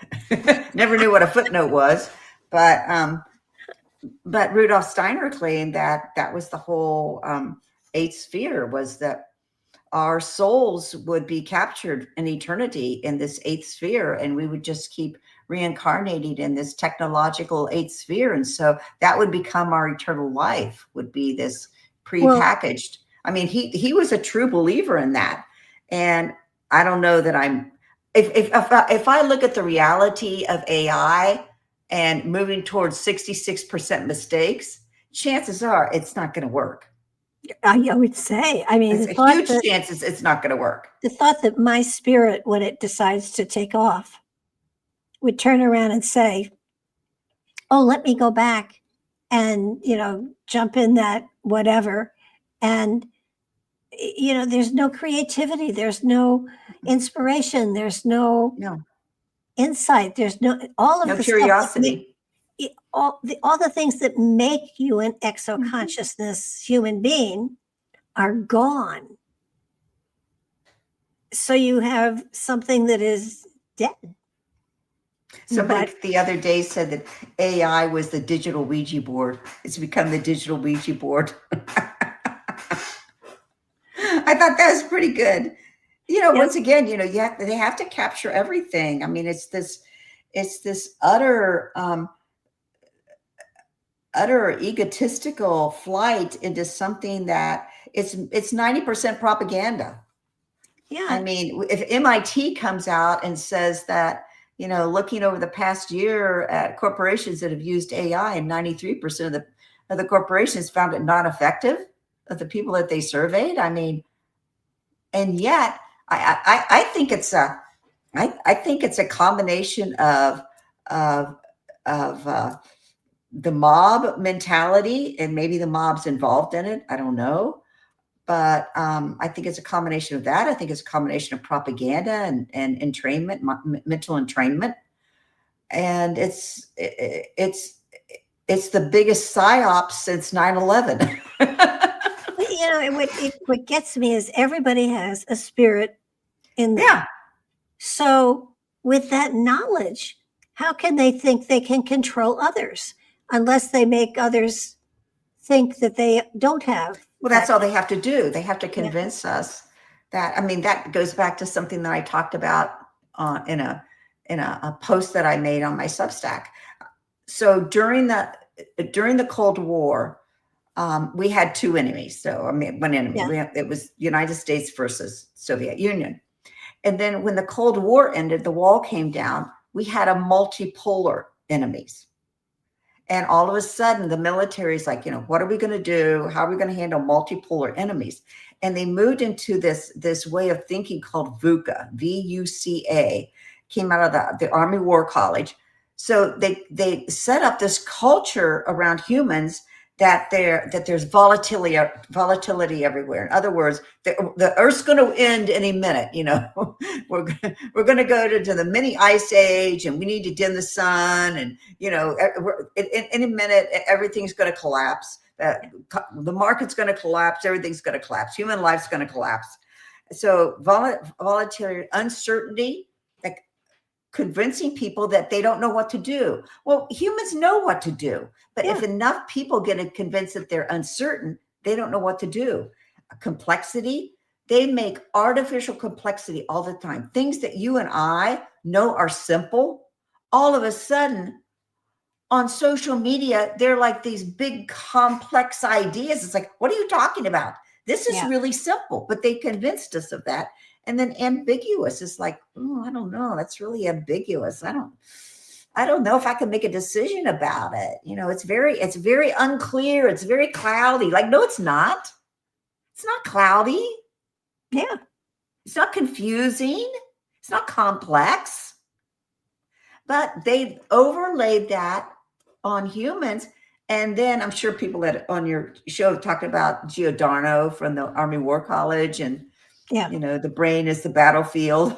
never knew what a footnote was, but Rudolf Steiner claimed that was the whole eighth sphere, was that our souls would be captured in eternity in this eighth sphere, and we would just keep reincarnating in this technological eighth sphere. And so that would become our eternal life, would be this prepackaged. I mean, he was a true believer in that. And I don't know that I'm, if I look at the reality of AI and moving towards 66% mistakes, chances are it's not going to work. I would say, I mean, it's a huge chance it's not going to work. The thought that my spirit, when it decides to take off, would turn around and say, oh, let me go back and, jump in that whatever. And, there's no creativity. There's no inspiration. There's no insight. There's no curiosity. All the things that make you an exoconsciousness human being are gone. So you have something that is dead. Somebody the other day said that AI was the digital Ouija board. It's become the digital Ouija board. I thought that was pretty good. Once again, they have to capture everything. I mean, it's this utter egotistical flight into something that it's 90% propaganda. Yeah. I mean, if MIT comes out and says that, looking over the past year at corporations that have used AI, and 93% of the corporations found it not effective, of the people that they surveyed. I mean, and yet I think it's a combination of the mob mentality, and maybe the mob's involved in it. I don't know. But I think it's a combination of that. I think it's a combination of propaganda and entrainment, mental entrainment. And it's the biggest psyop since 9/11. What gets me is everybody has a spirit in them. Yeah. So with that knowledge, how can they think they can control others unless they make others think that they don't have? Well, that's all they have to do. They have to convince us that, I mean, that goes back to something that I talked about in a post that I made on my Substack. So during the Cold War, we had two enemies. So, I mean, one enemy, it was United States versus Soviet Union. And then when the Cold War ended, the wall came down, we had a multipolar enemies. And all of a sudden, the military is like, what are we going to do? How are we going to handle multipolar enemies? And they moved into this way of thinking called VUCA, VUCA, came out of the Army War College. So they set up this culture around humans that there's volatility everywhere. In other words, the Earth's going to end any minute. We're going to go to the mini ice age, and we need to dim the sun, and in a minute everything's going to collapse. The market's going to collapse. Everything's going to collapse. Human life's going to collapse. So volatility, uncertainty, like convincing people that they don't know what to do. Well, humans know what to do, but if enough people get convinced that they're uncertain, they don't know what to do. Complexity, they make artificial complexity all the time. Things that you and I know are simple, all of a sudden on social media, they're like these big complex ideas. It's like, what are you talking about? This is really simple, but they convinced us of that. And then ambiguous is like, oh, I don't know. That's really ambiguous. I don't know if I can make a decision about it. It's very unclear. It's very cloudy. Like, no, it's not. It's not cloudy. Yeah. It's not confusing. It's not complex. But they overlaid that on humans. And then I'm sure people that on your show talking about Giordano from the Army War College, and the brain is the battlefield.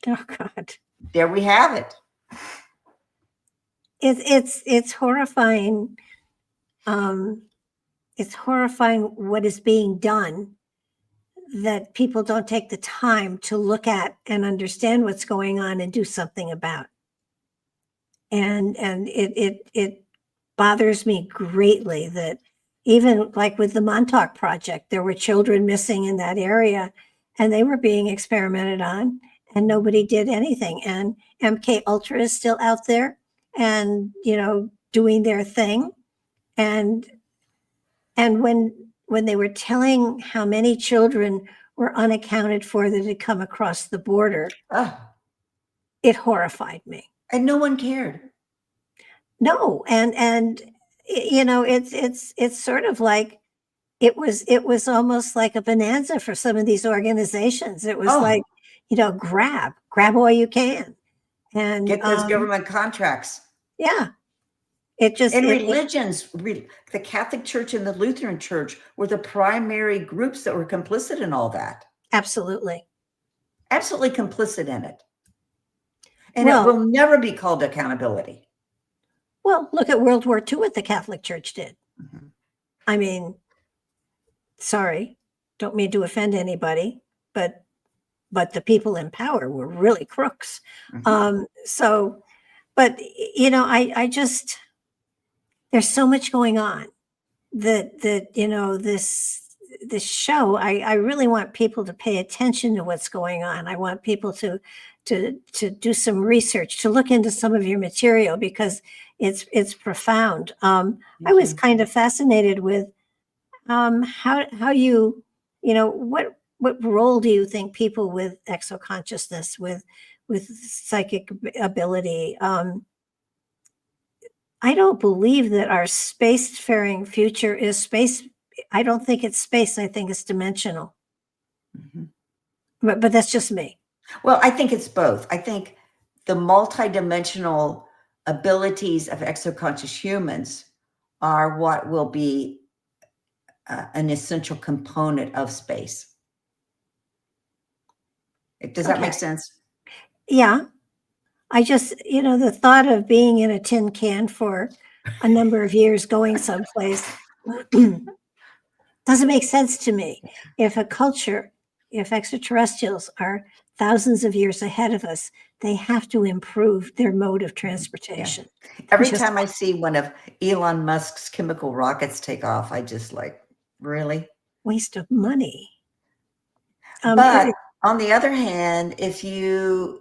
Oh God. There we have it. It's horrifying. It's horrifying what is being done, that people don't take the time to look at and understand what's going on and do something about. And it bothers me greatly that even like with the Montauk Project, there were children missing in that area, and they were being experimented on, and nobody did anything. And MK Ultra is still out there, and doing their thing. And when they were telling how many children were unaccounted for that had come across the border, it horrified me. And no one cared. No, and it's sort of like it was almost like a bonanza for some of these organizations. It was like, grab all you can and get those government contracts. Yeah. Religions, the Catholic Church and the Lutheran Church were the primary groups that were complicit in all that. Absolutely. Absolutely complicit in it. And it will never be called accountability. Well, look at World War II, what the Catholic Church did. Mm-hmm. I mean, sorry, don't mean to offend anybody, but the people in power were really crooks. Mm-hmm. But I just, there's so much going on that this show, I really want people to pay attention to what's going on. I want people to do some research, to look into some of your material, because it's profound. I was kind of fascinated with how you what role do you think people with exoconsciousness, with psychic ability, I don't believe that our spacefaring future is space. I don't think it's space. I think it's dimensional. Mm-hmm. But that's just me. Well, I think it's both. I think the multidimensional abilities of exoconscious humans are what will be an essential component of space. Does that make sense? Yeah. I just, the thought of being in a tin can for a number of years going someplace doesn't make sense to me. If a culture, if extraterrestrials are thousands of years ahead of us, they have to improve their mode of transportation. Yeah. Every time I see one of Elon Musk's chemical rockets take off, I just really? Waste of money. But on the other hand, if you're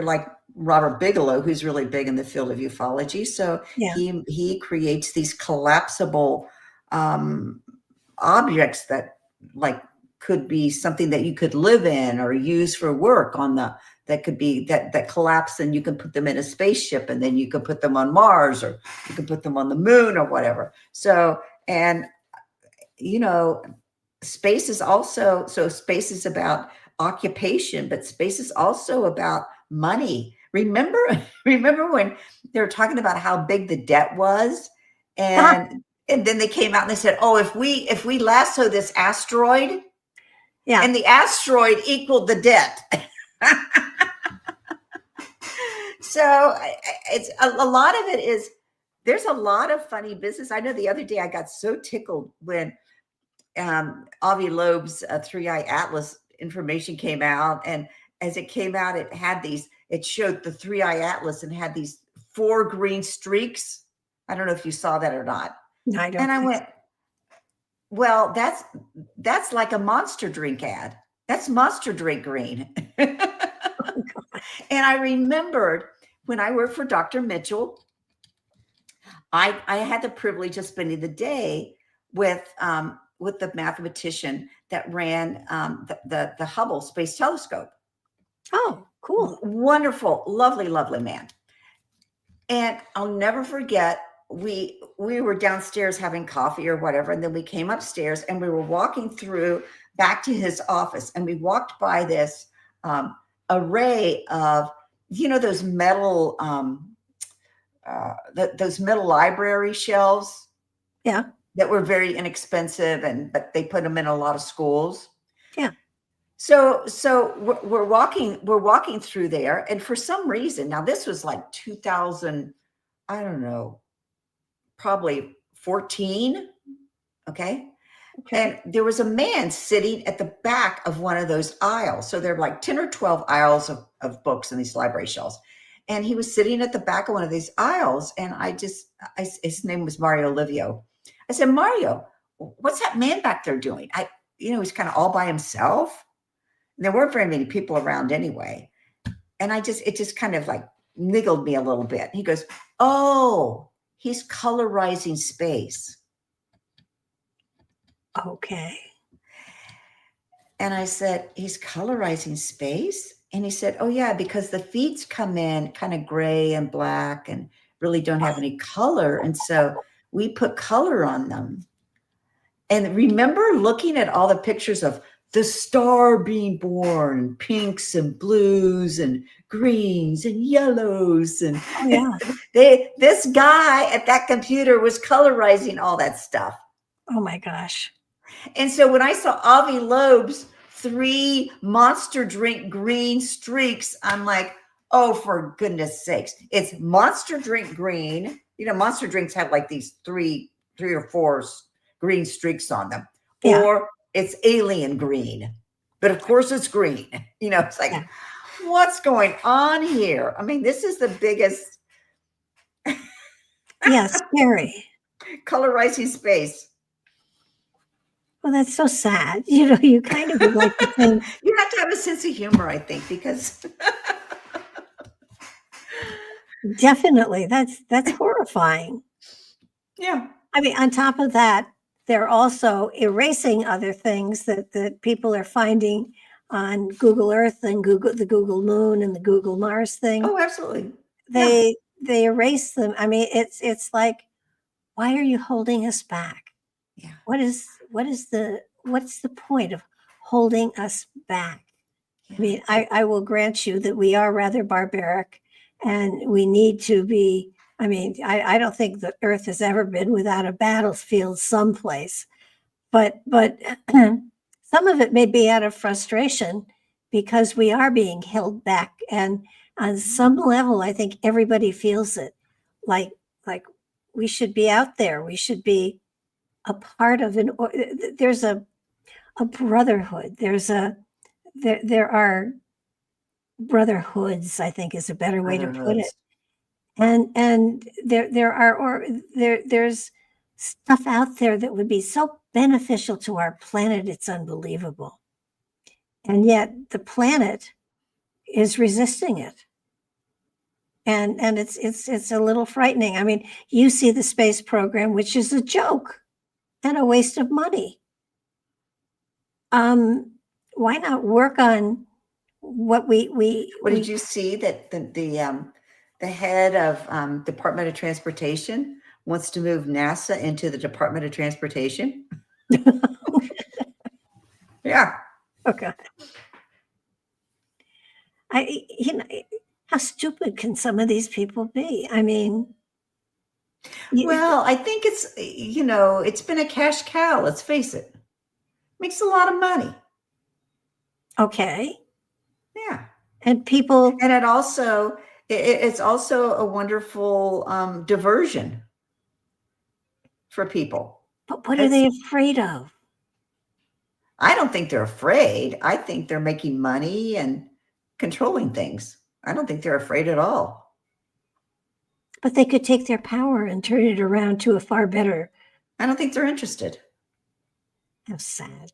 like Robert Bigelow, who's really big in the field of ufology. So he creates these collapsible objects that could be something that you could live in or use for work that could be that collapse, and you can put them in a spaceship, and then you can put them on Mars, or you can put them on the moon or whatever. So, and space is also, space is about occupation, but space is also about money. Remember when they were talking about how big the debt was, and then they came out and they said, "Oh, if we lasso this asteroid, and the asteroid equaled the debt." So it's a lot of it is, there's a lot of funny business. I know the other day I got so tickled when Avi Loeb's 3-Eye Atlas information came out, and as it came out, it showed the 3-Eye Atlas and had these 4 green streaks. I don't know if you saw that or not. No, I don't. And I went, well, that's like a Monster drink ad. That's Monster drink green. And I remembered when I worked for Dr. Mitchell, I had the privilege of spending the day with the mathematician that ran the Hubble Space Telescope. Oh, cool. Wonderful, lovely, lovely man. And I'll never forget, we were downstairs having coffee or whatever, and then we came upstairs and we were walking through back to his office, and we walked by this array of, those metal those metal library shelves. Yeah. That were very inexpensive, but they put them in a lot of schools. Yeah. So we're walking through there, and for some reason, now this was like 2000, I don't know, probably 14. Okay. And there was a man sitting at the back of one of those aisles. So there are like 10 or 12 aisles of books in these library shelves. And he was sitting at the back of one of these aisles. And his name was Mario Livio. I said, "Mario, what's that man back there doing?" He's kind of all by himself. There weren't very many people around anyway. And it just kind of like niggled me a little bit. He goes, oh, he's colorizing space. Okay. And I said, he's colorizing space? And he said, oh yeah, because the feeds come in kind of gray and black and really don't have any color. And so we put color on them. And remember looking at all the pictures of the star being born, pinks and blues and greens and yellows. And this guy at that computer was colorizing all that stuff. Oh my gosh. And so when I saw Avi Loeb's 3 Monster Drink green streaks, I'm like, oh, for goodness sakes. It's Monster Drink green. You know, Monster Drinks have like these three or four green streaks on them. Yeah. Or it's alien green. But of course it's green. You know, it's like, what's going on here? I mean, this is the biggest. Yeah, scary. Colorizing space. Well, that's so sad. You know, you kind of would like to think. You have to have a sense of humor, I think, because. Definitely. That's horrifying. Yeah. I mean, on top of that, they're also erasing other things that people are finding on Google Earth and the Google Moon and the Google Mars thing. Oh, absolutely. They erase them. I mean, it's like, why are you holding us back? Yeah. What's the point of holding us back? Yeah. I mean, I will grant you that we are rather barbaric and we need to be. I mean, I don't think the Earth has ever been without a battlefield someplace, but some of it may be out of frustration because we are being held back. And on some level, I think everybody feels it, like we should be out there. We should be a part of there's a brotherhood. There are brotherhoods, I think is a better way to put it. And there's stuff out there that would be so beneficial to our planet. It's unbelievable. And yet the planet is resisting it. And it's a little frightening. I mean, you see the space program, which is a joke and a waste of money. Why not work on what did you see that the head of Department of Transportation wants to move NASA into the Department of Transportation? Yeah. Okay. How stupid can some of these people be? I mean, well, I think it's been a cash cow. Let's face it. Makes a lot of money. Okay. Yeah. And people. And it's also a wonderful diversion for people. But what are they afraid of? I don't think they're afraid. I think they're making money and controlling things. I don't think they're afraid at all. But they could take their power and turn it around to a far better. I don't think they're interested. How sad.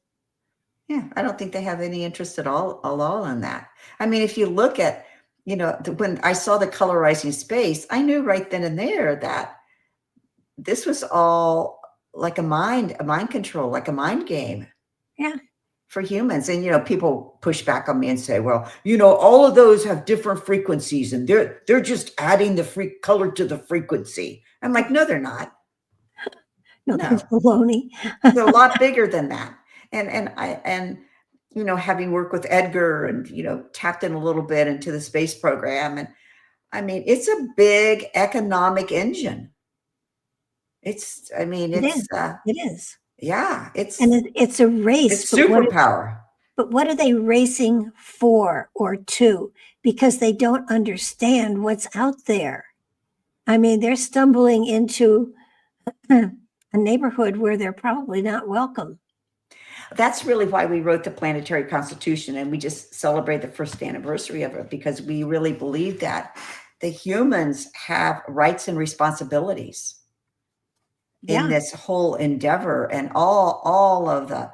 Yeah, I don't think they have any interest at all in that. I mean, if you look at, when I saw the colorizing space, I knew right then and there that this was all like a mind control, like a mind game. Yeah. For humans. And, people push back on me and say, well, all of those have different frequencies and they're just adding the color to the frequency. I'm like, no, they're not. No, that's baloney. They're a lot bigger than that. And having worked with Edgar and, tapped in a little bit into the space program. And I mean, it's a big economic engine. It is. Yeah. It's a race. It's superpower. But what are they racing for or to? Because they don't understand what's out there. I mean, they're stumbling into a neighborhood where they're probably not welcome. That's really why we wrote the Planetary Constitution, and we just celebrate the first anniversary of it, because we really believe that the humans have rights and responsibilities in this whole endeavor, and all of the,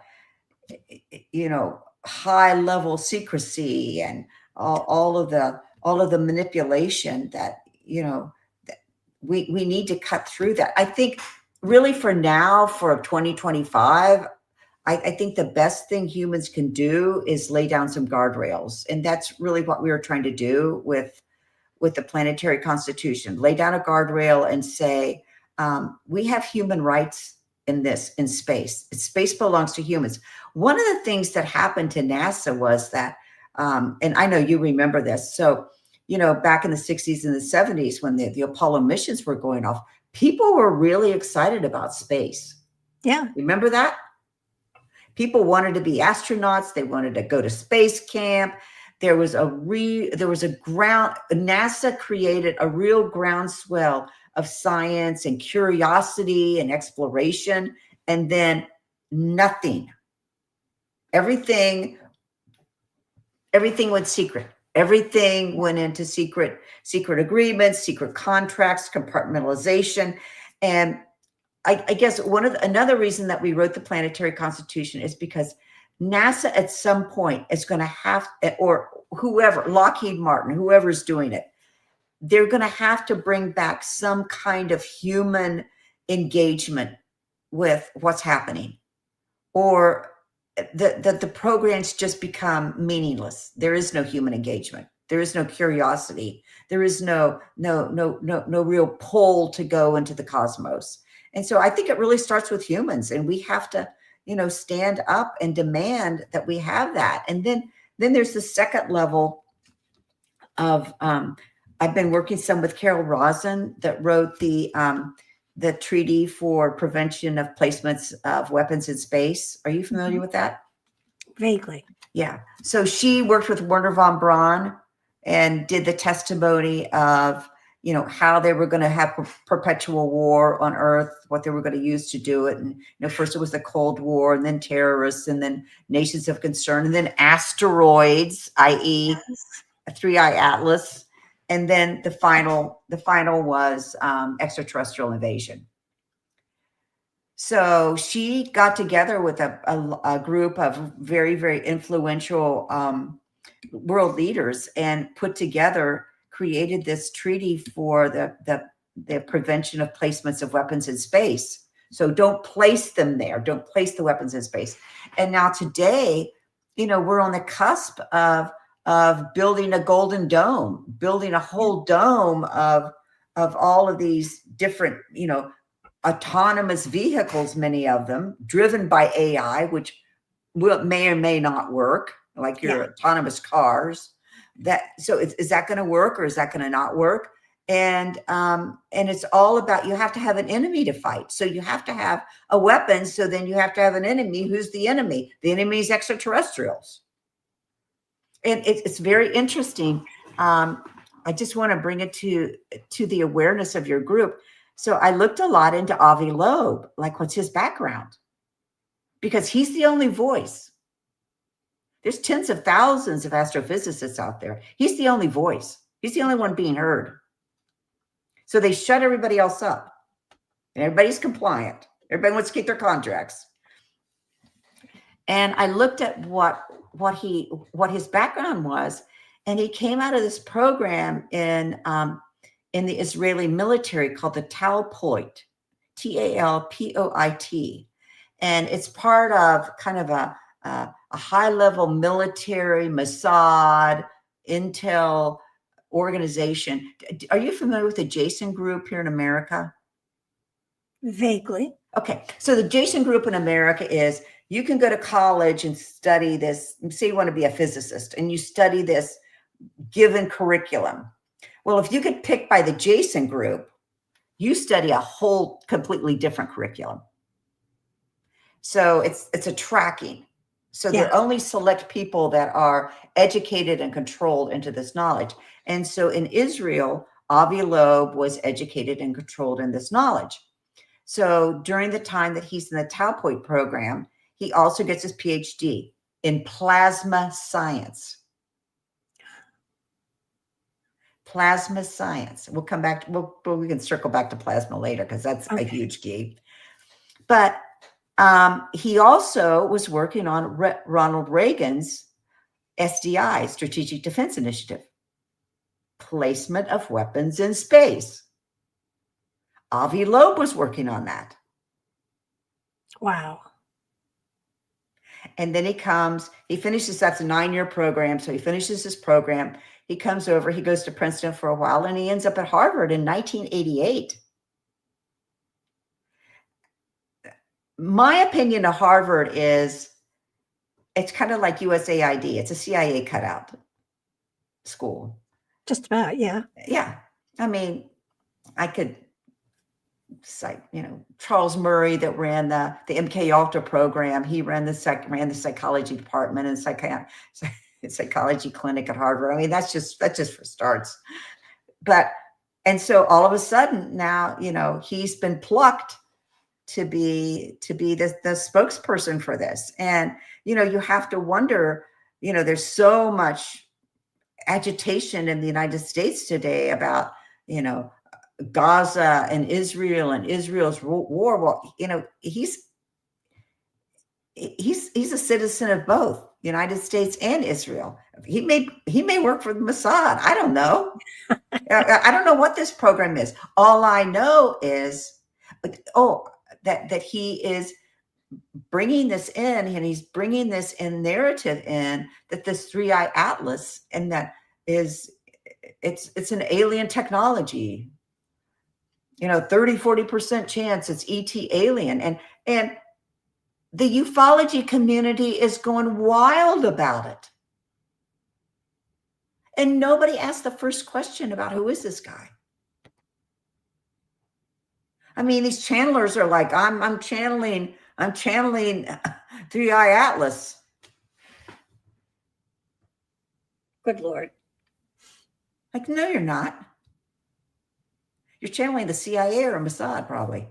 high level secrecy and all of the manipulation that, that we need to cut through that. I think really for now, for 2025, I think the best thing humans can do is lay down some guardrails. And that's really what we were trying to do with the Planetary Constitution. Lay down a guardrail and say, we have human rights in space. Space belongs to humans. One of the things that happened to NASA was that, and I know you remember this. So, back in the 60s and the 70s, when the Apollo missions were going off, people were really excited about space. Yeah. Remember that? People wanted to be astronauts. They wanted to go to space camp. NASA created a real groundswell of science and curiosity and exploration, and then nothing. Everything went secret. Everything went into secret agreements, secret contracts, compartmentalization. And I guess another reason that we wrote the Planetary Constitution is because NASA at some point is going to have, or whoever, Lockheed Martin, whoever's doing it, they're going to have to bring back some kind of human engagement with what's happening, or the programs just become meaningless. There is no human engagement. There is no curiosity. There is no real pull to go into the cosmos. And so I think it really starts with humans, and we have to, stand up and demand that we have that. And then there's the second level of, I've been working some with Carol Rosin that wrote the Treaty for Prevention of Placements of Weapons in Space. Are you familiar with that? Vaguely. Yeah. So she worked with Werner von Braun and did the testimony of, how they were going to have perpetual war on Earth, what they were going to use to do it. And, first it was the Cold War, and then terrorists, and then nations of concern, and then asteroids, i.e. a 3-eye atlas. And then the final was extraterrestrial invasion. So she got together with a group of very, very influential world leaders and created this treaty for the prevention of placements of weapons in space. So don't place them there. Don't place the weapons in space. And now today, we're on the cusp of building a golden dome, building a whole dome of all of these different, autonomous vehicles, many of them driven by AI, which may or may not work, like your autonomous cars. So is that going to work, or is that going to not work? And it's all about, you have to have an enemy to fight. So you have to have a weapon. So then you have to have an enemy. Who's the enemy? The enemy is extraterrestrials. And it's very interesting. I just want to bring it to the awareness of your group. So I looked a lot into Avi Loeb, like what's his background? Because he's the only voice. There's tens of thousands of astrophysicists out there. He's the only voice. He's the only one being heard. So they shut everybody else up. And everybody's compliant. Everybody wants to keep their contracts. And I looked at what his background was, and he came out of this program in the Israeli military called the Talpoit, Talpoit. And it's part of kind of a high-level military, Mossad, intel organization. Are you familiar with the Jason Group here in America? Vaguely. Okay. So the Jason Group in America is, you can go to college and study this. Say you want to be a physicist, and you study this given curriculum. Well, if you get picked by the Jason Group, you study a whole completely different curriculum. So it's a tracking. So there are only select people that are educated and controlled into this knowledge. And so in Israel, Avi Loeb was educated and controlled in this knowledge. So during the time that he's in the Talpoit program, he also gets his PhD in plasma science. Plasma science. We'll come back. We can circle back to plasma later, because that's a huge key. But He also was working on Ronald Reagan's SDI, Strategic Defense Initiative, placement of weapons in space. Avi Loeb was working on that. Wow. And then he finishes, that's a 9-year program. So he finishes his program. He comes over, he goes to Princeton for a while, and he ends up at Harvard in 1988. My opinion of Harvard is it's kind of like USAID. It's a CIA cutout school. Just about, yeah. Yeah. I mean, I could cite, Charles Murray that ran the MK Ultra program. He ran the psychology department and psychology clinic at Harvard. I mean, that's just for starts. And so all of a sudden now, he's been plucked to be the spokesperson for this. And, you have to wonder, there's so much agitation in the United States today about, Gaza and Israel's war. Well, he's a citizen of both the United States and Israel. He may work for the Mossad. I don't know. I don't know what this program is. All I know is, that he is bringing this in, and he's bringing this in narrative in that this 3-eye atlas, and that it's an alien technology. 30-40% chance it's ET alien. And the ufology community is going wild about it. And nobody asked the first question about who is this guy? I mean, these channelers are like, I'm channeling 3-eye atlas. Good Lord. Like, no, you're not. You're channeling the CIA or Mossad, probably.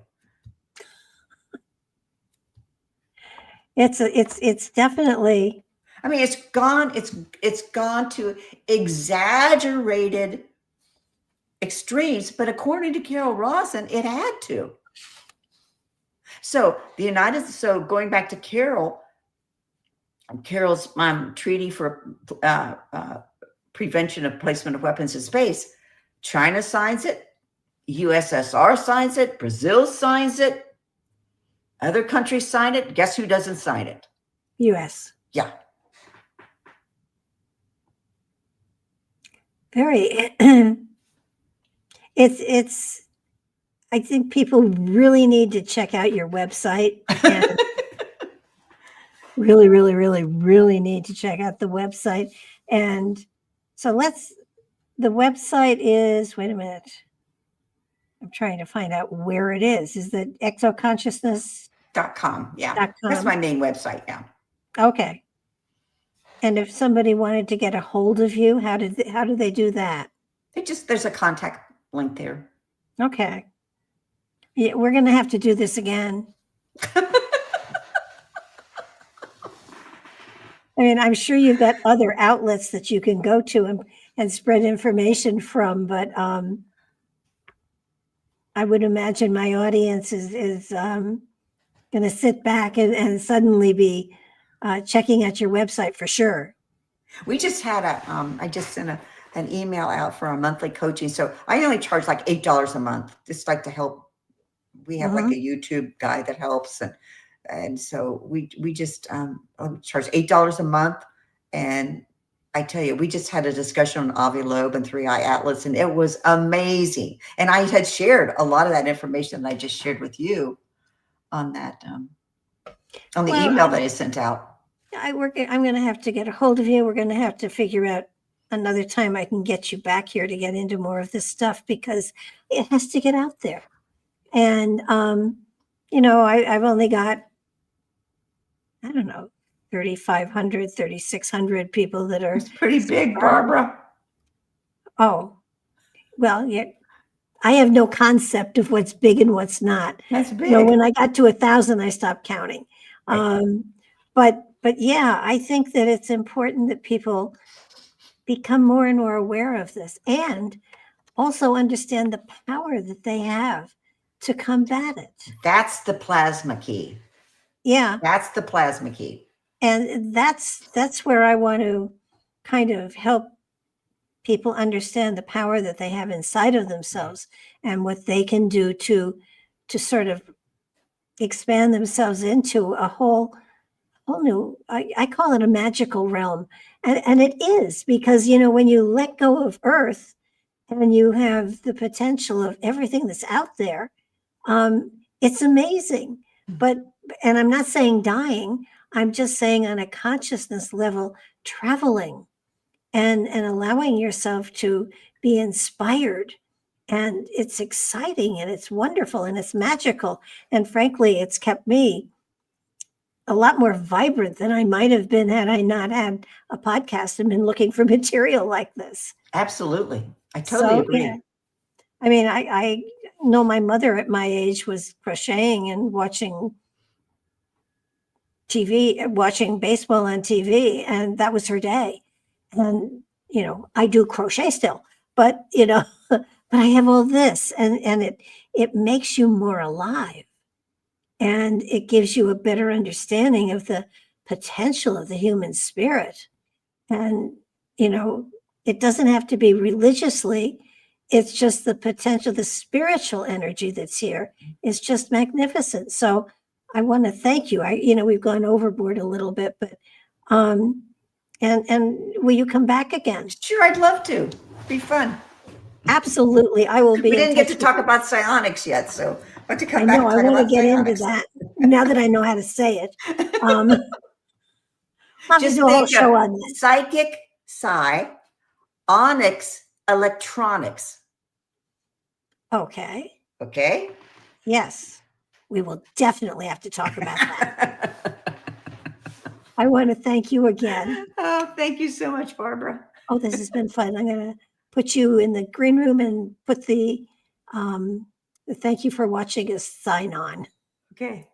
It's definitely. I mean, it's gone to exaggerated extremes, but according to Carol Rosin, it had to. So going back to Carol's treaty for prevention of placement of weapons in space, China signs it, USSR signs it, Brazil signs it, other countries sign it. Guess who doesn't sign it? US. Yeah. Very. It's. I think people really need to check out your website. And really, really, really, really need to check out the website. And so the website is, wait a minute. I'm trying to find out where it is. Is it Exoconsciousness.com? Yeah. That's my main website. Yeah. Okay. And if somebody wanted to get a hold of you, how do they do that? There's a contact link there. Okay. Yeah, we're going to have to do this again. I mean, I'm sure you've got other outlets that you can go to and spread information from, but I would imagine my audience is going to sit back and suddenly be checking out your website for sure. We just had I just sent an email out for a monthly coaching. So I only charge like $8 a month, just like to help. We have like a YouTube guy that helps. And so we just charge $8 a month. And I tell you, we just had a discussion on Avi Loeb and 3-eye atlas, and it was amazing. And I had shared a lot of that information that I just shared with you on that, on the email that I sent out. I'm going to have to get a hold of you. We're going to have to figure out another time I can get you back here to get into more of this stuff, because it has to get out there. And, I've only got, I don't know, 3,500, 3,600 people that are. It's pretty big, Barbara. Oh, well, yeah. I have no concept of what's big and what's not. That's big. When I got to 1,000, I stopped counting. Right. But yeah, I think that it's important that people become more and more aware of this, and also understand the power that they have to combat it. That's the plasma key. Yeah. That's the plasma key. And that's where I want to kind of help people understand the power that they have inside of themselves and what they can do to sort of expand themselves into a whole new, I call it a magical realm. And it is, because, you know, when you let go of Earth and you have the potential of everything that's out there, it's amazing. But, and I'm not saying dying, I'm just saying on a consciousness level, traveling and allowing yourself to be inspired. And it's exciting and it's wonderful and it's magical. And frankly, it's kept me a lot more vibrant than I might have been had I not had a podcast and been looking for material like this. Absolutely. I totally agree. Yeah. I mean, I know my mother at my age was crocheting and watching TV, watching baseball on TV, and that was her day. And, you know, I do crochet still, but, you know, but I have all this, and it makes you more alive. And it gives you a better understanding of the potential of the human spirit. And, you know, it doesn't have to be religiously. It's just the potential, the spiritual energy that's here is just magnificent. So I want to thank you. You know, we've gone overboard a little bit, but, and will you come back again? Sure, I'd love to. Be fun. Absolutely. I will be. We didn't get to talk about psionics yet, so but to come I back. know. I want to get into that now that I know how to say it. I'll just do a whole show on this. Psychic, psionics, electronics. Okay. Okay. Yes, we will definitely have to talk about that. I want to thank you again. Oh, thank you so much, Barbara. Oh, this has been fun. I'm going to put you in the green room and put the thank you for watching us sign on. Okay.